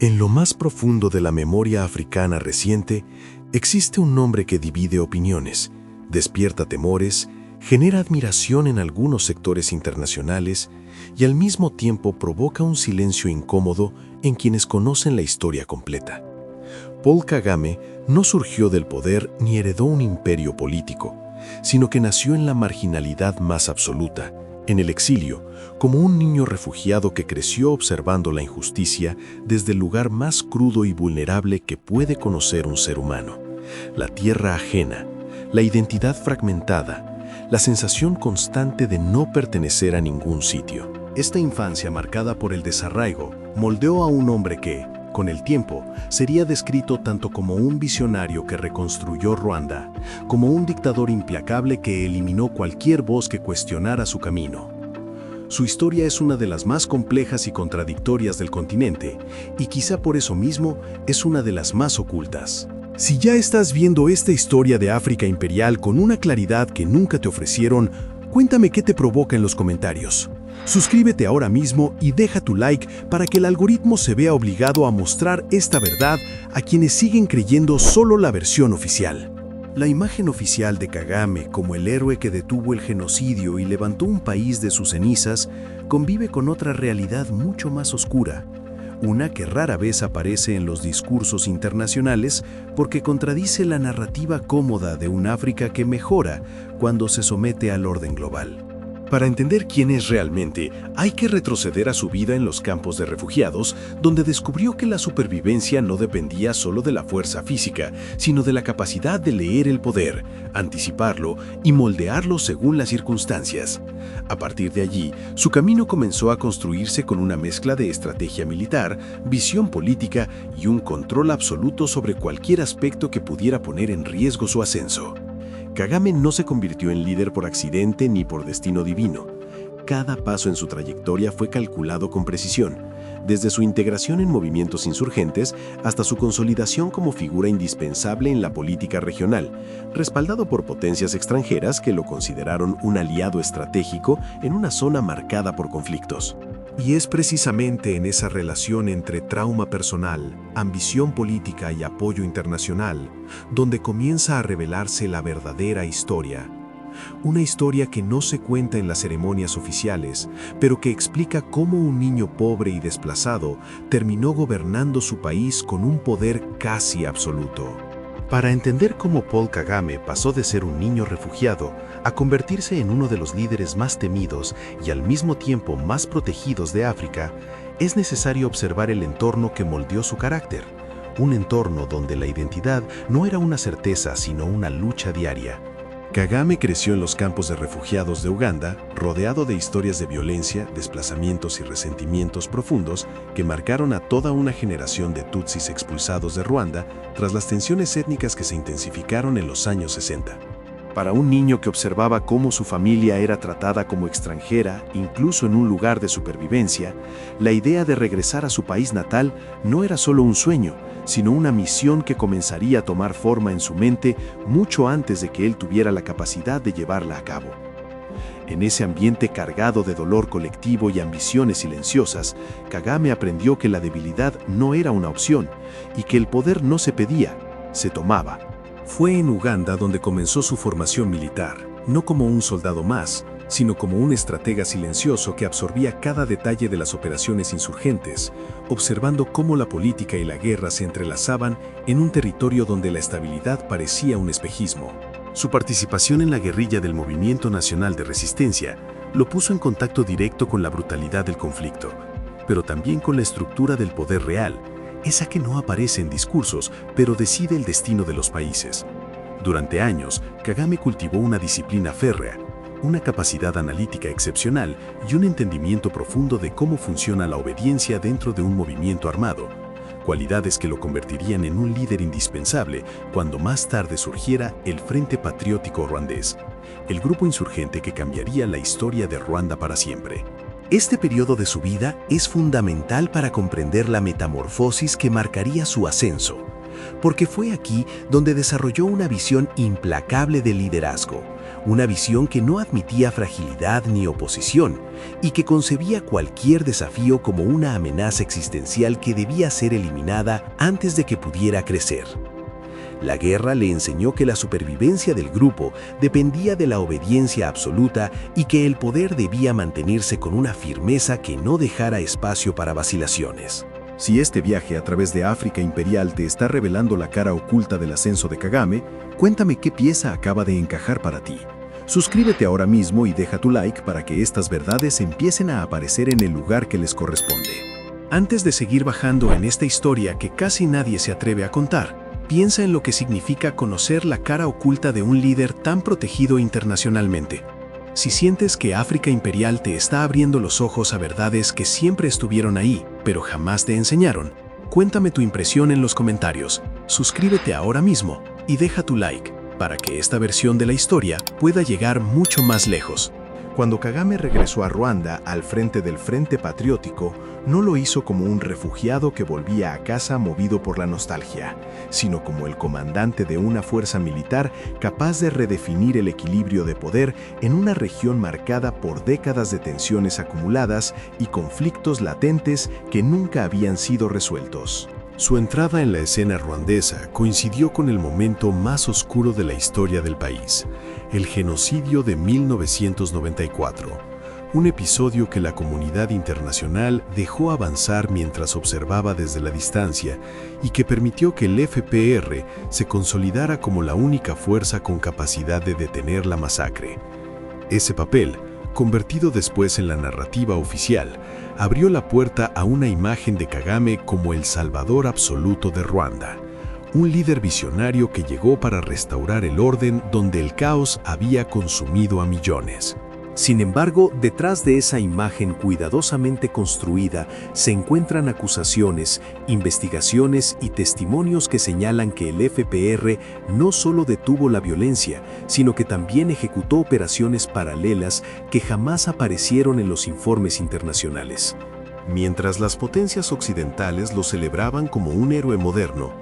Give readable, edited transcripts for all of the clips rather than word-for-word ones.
En lo más profundo de la memoria africana reciente, existe un nombre que divide opiniones, despierta temores, genera admiración en algunos sectores internacionales y al mismo tiempo provoca un silencio incómodo en quienes conocen la historia completa. Paul Kagame no surgió del poder ni heredó un imperio político, sino que nació en la marginalidad más absoluta, en el exilio, como un niño refugiado que creció observando la injusticia desde el lugar más crudo y vulnerable que puede conocer un ser humano: la tierra ajena, la identidad fragmentada, la sensación constante de no pertenecer a ningún sitio. Esta infancia marcada por el desarraigo moldeó a un hombre que, con el tiempo, sería descrito tanto como un visionario que reconstruyó Ruanda, como un dictador implacable que eliminó cualquier voz que cuestionara su camino. Su historia es una de las más complejas y contradictorias del continente, y quizá por eso mismo es una de las más ocultas. Si ya estás viendo esta historia de África imperial con una claridad que nunca te ofrecieron, cuéntame qué te provoca en los comentarios. Suscríbete ahora mismo y deja tu like para que el algoritmo se vea obligado a mostrar esta verdad a quienes siguen creyendo solo la versión oficial. La imagen oficial de Kagame como el héroe que detuvo el genocidio y levantó un país de sus cenizas convive con otra realidad mucho más oscura, una que rara vez aparece en los discursos internacionales porque contradice la narrativa cómoda de un África que mejora cuando se somete al orden global. Para entender quién es realmente, hay que retroceder a su vida en los campos de refugiados, donde descubrió que la supervivencia no dependía solo de la fuerza física, sino de la capacidad de leer el poder, anticiparlo y moldearlo según las circunstancias. A partir de allí, su camino comenzó a construirse con una mezcla de estrategia militar, visión política y un control absoluto sobre cualquier aspecto que pudiera poner en riesgo su ascenso. Kagame no se convirtió en líder por accidente ni por destino divino. Cada paso en su trayectoria fue calculado con precisión, desde su integración en movimientos insurgentes hasta su consolidación como figura indispensable en la política regional, respaldado por potencias extranjeras que lo consideraron un aliado estratégico en una zona marcada por conflictos. Y es precisamente en esa relación entre trauma personal, ambición política y apoyo internacional donde comienza a revelarse la verdadera historia. Una historia que no se cuenta en las ceremonias oficiales, pero que explica cómo un niño pobre y desplazado terminó gobernando su país con un poder casi absoluto. Para entender cómo Paul Kagame pasó de ser un niño refugiado a convertirse en uno de los líderes más temidos y al mismo tiempo más protegidos de África, es necesario observar el entorno que moldeó su carácter, un entorno donde la identidad no era una certeza sino una lucha diaria. Kagame creció en los campos de refugiados de Uganda, rodeado de historias de violencia, desplazamientos y resentimientos profundos que marcaron a toda una generación de Tutsis expulsados de Ruanda tras las tensiones étnicas que se intensificaron en los años 60. Para un niño que observaba cómo su familia era tratada como extranjera, incluso en un lugar de supervivencia, la idea de regresar a su país natal no era solo un sueño, sino una misión que comenzaría a tomar forma en su mente mucho antes de que él tuviera la capacidad de llevarla a cabo. En ese ambiente cargado de dolor colectivo y ambiciones silenciosas, Kagame aprendió que la debilidad no era una opción y que el poder no se pedía, se tomaba. Fue en Uganda donde comenzó su formación militar, no como un soldado más, sino como un estratega silencioso que absorbía cada detalle de las operaciones insurgentes, observando cómo la política y la guerra se entrelazaban en un territorio donde la estabilidad parecía un espejismo. Su participación en la guerrilla del Movimiento Nacional de Resistencia lo puso en contacto directo con la brutalidad del conflicto, pero también con la estructura del poder real, esa que no aparece en discursos, pero decide el destino de los países. Durante años, Kagame cultivó una disciplina férrea, una capacidad analítica excepcional y un entendimiento profundo de cómo funciona la obediencia dentro de un movimiento armado, cualidades que lo convertirían en un líder indispensable cuando más tarde surgiera el Frente Patriótico Ruandés, el grupo insurgente que cambiaría la historia de Ruanda para siempre. Este periodo de su vida es fundamental para comprender la metamorfosis que marcaría su ascenso, porque fue aquí donde desarrolló una visión implacable del liderazgo, una visión que no admitía fragilidad ni oposición y que concebía cualquier desafío como una amenaza existencial que debía ser eliminada antes de que pudiera crecer. La guerra le enseñó que la supervivencia del grupo dependía de la obediencia absoluta y que el poder debía mantenerse con una firmeza que no dejara espacio para vacilaciones. Si este viaje a través de África imperial te está revelando la cara oculta del ascenso de Kagame, cuéntame qué pieza acaba de encajar para ti. Suscríbete ahora mismo y deja tu like para que estas verdades empiecen a aparecer en el lugar que les corresponde. Antes de seguir bajando en esta historia que casi nadie se atreve a contar, piensa en lo que significa conocer la cara oculta de un líder tan protegido internacionalmente. Si sientes que África imperial te está abriendo los ojos a verdades que siempre estuvieron ahí, pero jamás te enseñaron, cuéntame tu impresión en los comentarios, suscríbete ahora mismo y deja tu like para que esta versión de la historia pueda llegar mucho más lejos. Cuando Kagame regresó a Ruanda al frente del Frente Patriótico, no lo hizo como un refugiado que volvía a casa movido por la nostalgia, sino como el comandante de una fuerza militar capaz de redefinir el equilibrio de poder en una región marcada por décadas de tensiones acumuladas y conflictos latentes que nunca habían sido resueltos. Su entrada en la escena ruandesa coincidió con el momento más oscuro de la historia del país, el genocidio de 1994, un episodio que la comunidad internacional dejó avanzar mientras observaba desde la distancia y que permitió que el FPR se consolidara como la única fuerza con capacidad de detener la masacre. Ese papel, convertido después en la narrativa oficial, abrió la puerta a una imagen de Kagame como el salvador absoluto de Ruanda, un líder visionario que llegó para restaurar el orden donde el caos había consumido a millones. Sin embargo, detrás de esa imagen cuidadosamente construida se encuentran acusaciones, investigaciones y testimonios que señalan que el FPR no solo detuvo la violencia, sino que también ejecutó operaciones paralelas que jamás aparecieron en los informes internacionales. Mientras las potencias occidentales lo celebraban como un héroe moderno,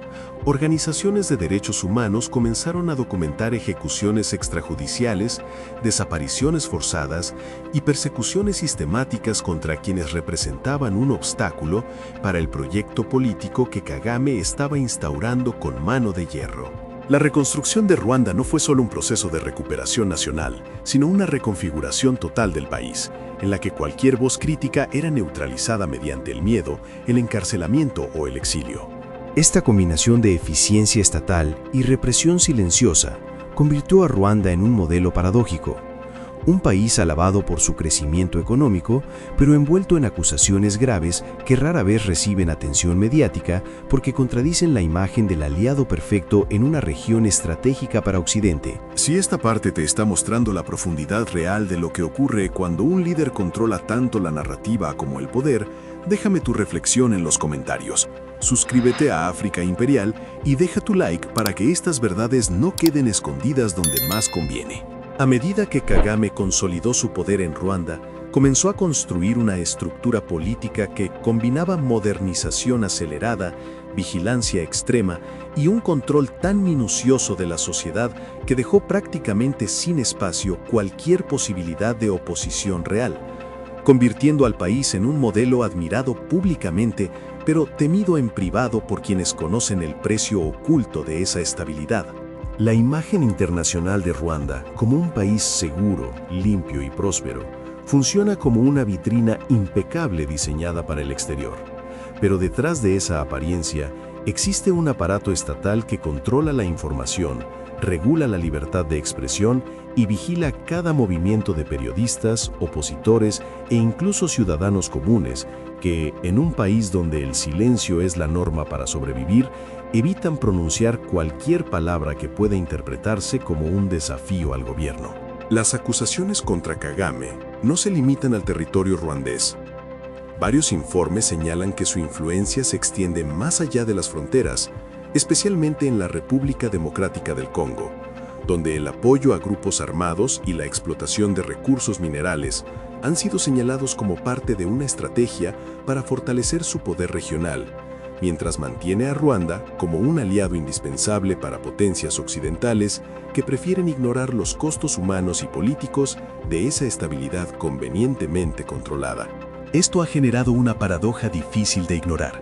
organizaciones de derechos humanos comenzaron a documentar ejecuciones extrajudiciales, desapariciones forzadas y persecuciones sistemáticas contra quienes representaban un obstáculo para el proyecto político que Kagame estaba instaurando con mano de hierro. La reconstrucción de Ruanda no fue solo un proceso de recuperación nacional, sino una reconfiguración total del país, en la que cualquier voz crítica era neutralizada mediante el miedo, el encarcelamiento o el exilio. Esta combinación de eficiencia estatal y represión silenciosa convirtió a Ruanda en un modelo paradójico. Un país alabado por su crecimiento económico, pero envuelto en acusaciones graves que rara vez reciben atención mediática porque contradicen la imagen del aliado perfecto en una región estratégica para Occidente. Si esta parte te está mostrando la profundidad real de lo que ocurre cuando un líder controla tanto la narrativa como el poder, déjame tu reflexión en los comentarios. Suscríbete a África Imperial y deja tu like para que estas verdades no queden escondidas donde más conviene. A medida que Kagame consolidó su poder en Ruanda, comenzó a construir una estructura política que combinaba modernización acelerada, vigilancia extrema y un control tan minucioso de la sociedad que dejó prácticamente sin espacio cualquier posibilidad de oposición real, convirtiendo al país en un modelo admirado públicamente, pero temido en privado por quienes conocen el precio oculto de esa estabilidad. La imagen internacional de Ruanda como un país seguro, limpio y próspero funciona como una vitrina impecable diseñada para el exterior. Pero detrás de esa apariencia existe un aparato estatal que controla la información, regula la libertad de expresión y vigila cada movimiento de periodistas, opositores e incluso ciudadanos comunes que, en un país donde el silencio es la norma para sobrevivir, evitan pronunciar cualquier palabra que pueda interpretarse como un desafío al gobierno. Las acusaciones contra Kagame no se limitan al territorio ruandés. Varios informes señalan que su influencia se extiende más allá de las fronteras, especialmente en la República Democrática del Congo, donde el apoyo a grupos armados y la explotación de recursos minerales han sido señalados como parte de una estrategia para fortalecer su poder regional, mientras mantiene a Ruanda como un aliado indispensable para potencias occidentales que prefieren ignorar los costos humanos y políticos de esa estabilidad convenientemente controlada. Esto ha generado una paradoja difícil de ignorar.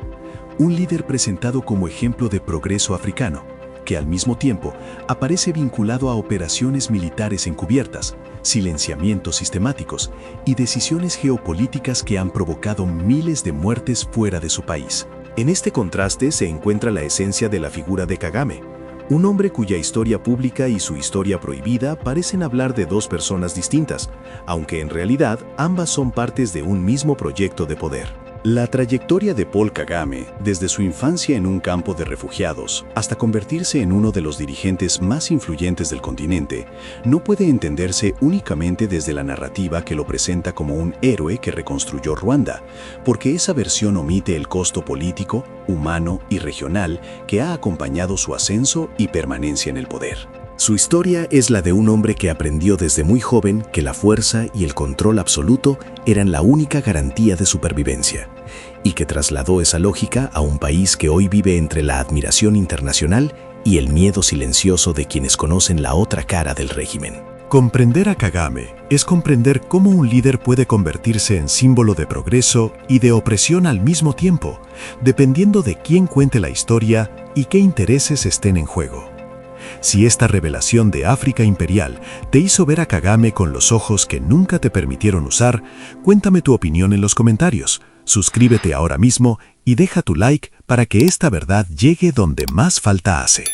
Un líder presentado como ejemplo de progreso africano, que al mismo tiempo aparece vinculado a operaciones militares encubiertas, silenciamientos sistemáticos y decisiones geopolíticas que han provocado miles de muertes fuera de su país. En este contraste se encuentra la esencia de la figura de Kagame, un hombre cuya historia pública y su historia prohibida parecen hablar de dos personas distintas, aunque en realidad ambas son partes de un mismo proyecto de poder. La trayectoria de Paul Kagame, desde su infancia en un campo de refugiados hasta convertirse en uno de los dirigentes más influyentes del continente, no puede entenderse únicamente desde la narrativa que lo presenta como un héroe que reconstruyó Ruanda, porque esa versión omite el costo político, humano y regional que ha acompañado su ascenso y permanencia en el poder. Su historia es la de un hombre que aprendió desde muy joven que la fuerza y el control absoluto eran la única garantía de supervivencia, y que trasladó esa lógica a un país que hoy vive entre la admiración internacional y el miedo silencioso de quienes conocen la otra cara del régimen. Comprender a Kagame es comprender cómo un líder puede convertirse en símbolo de progreso y de opresión al mismo tiempo, dependiendo de quién cuente la historia y qué intereses estén en juego. Si esta revelación de África imperial te hizo ver a Kagame con los ojos que nunca te permitieron usar, cuéntame tu opinión en los comentarios, suscríbete ahora mismo y deja tu like para que esta verdad llegue donde más falta hace.